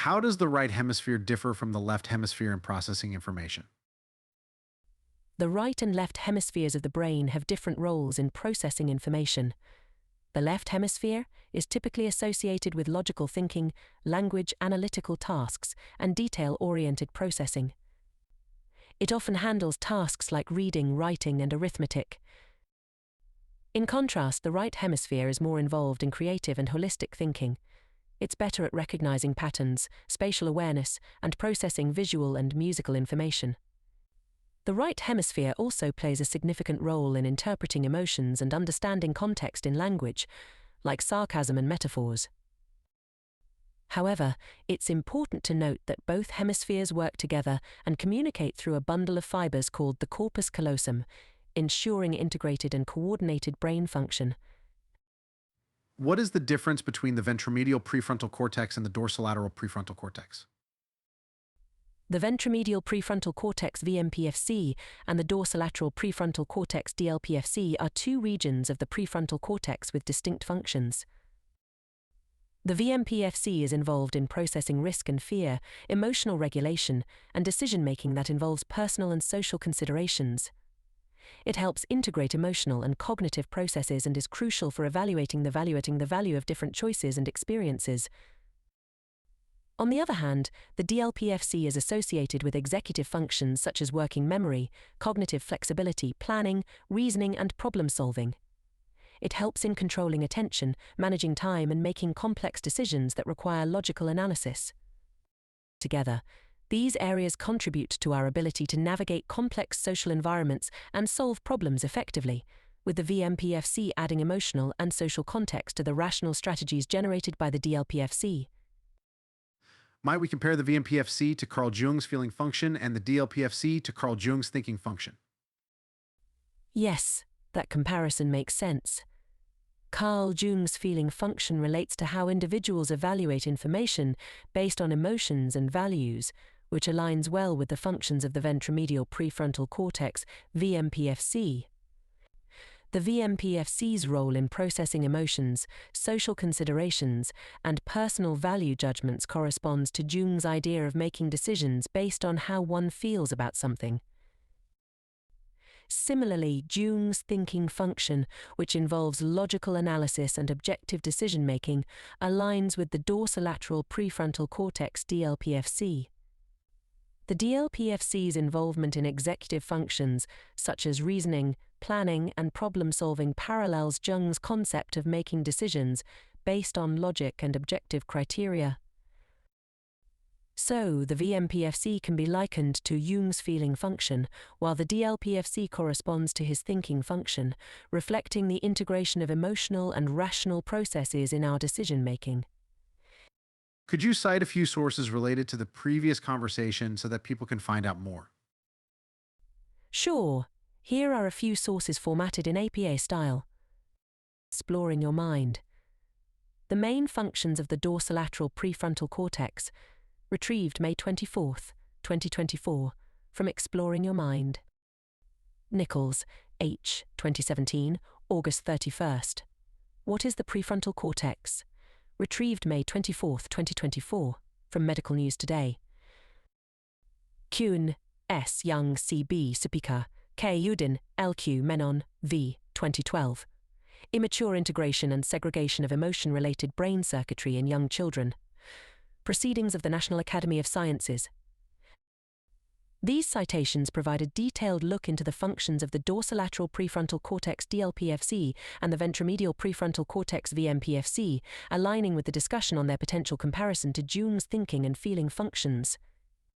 How does the right hemisphere differ from the left hemisphere in processing information? The right and left hemispheres of the brain have different roles in processing information. The left hemisphere is typically associated with logical thinking, language analytical tasks, and detail-oriented processing. It often handles tasks like reading, writing, and arithmetic. In contrast, the right hemisphere is more involved in creative and holistic thinking. It's better at recognizing patterns, spatial awareness, and processing visual and musical information. The right hemisphere also plays a significant role in interpreting emotions and understanding context in language, like sarcasm and metaphors. However, it's important to note that both hemispheres work together and communicate through a bundle of fibers called the corpus callosum, ensuring integrated and coordinated brain function. What is the difference between the ventromedial prefrontal cortex and the dorsolateral prefrontal cortex? The ventromedial prefrontal cortex (VMPFC) and the dorsolateral prefrontal cortex (DLPFC) are two regions of the prefrontal cortex with distinct functions. The VMPFC is involved in processing risk and fear, emotional regulation, and decision-making that involves personal and social considerations. It helps integrate emotional and cognitive processes and is crucial for evaluating the value of different choices and experiences. On the other hand, the DLPFC is associated with executive functions such as working memory, cognitive flexibility, planning, reasoning, and problem-solving. It helps in controlling attention, managing time, and making complex decisions that require logical analysis. Together, these areas contribute to our ability to navigate complex social environments and solve problems effectively, with the VMPFC adding emotional and social context to the rational strategies generated by the DLPFC. Might we compare the VMPFC to Carl Jung's feeling function and the DLPFC to Carl Jung's thinking function? Yes, that comparison makes sense. Carl Jung's feeling function relates to how individuals evaluate information based on emotions and values, which aligns well with the functions of the ventromedial prefrontal cortex, VMPFC. The VMPFC's role in processing emotions, social considerations, and personal value judgments corresponds to Jung's idea of making decisions based on how one feels about something. Similarly, Jung's thinking function, which involves logical analysis and objective decision-making, aligns with the dorsolateral prefrontal cortex DLPFC. The DLPFC's involvement in executive functions, such as reasoning, planning, and problem-solving, parallels Jung's concept of making decisions based on logic and objective criteria. So, the VMPFC can be likened to Jung's feeling function, while the DLPFC corresponds to his thinking function, reflecting the integration of emotional and rational processes in our decision-making. Could you cite a few sources related to the previous conversation so that people can find out more? Sure, here are a few sources formatted in APA style. Exploring your mind. The main functions of the dorsolateral prefrontal cortex, retrieved May 24, 2024, from Exploring Your Mind. Nichols, H. 2017, August 31st. What is the prefrontal cortex? Retrieved May 24, 2024, from Medical News Today. Kuhn, S. Young, C.B. Supika, K. Udin, L.Q. Menon, V. 2012. Immature Integration and Segregation of Emotion-Related Brain Circuitry in Young Children. Proceedings of the National Academy of Sciences. These citations provide a detailed look into the functions of the dorsolateral prefrontal cortex DLPFC and the ventromedial prefrontal cortex VMPFC, aligning with the discussion on their potential comparison to Jung's thinking and feeling functions.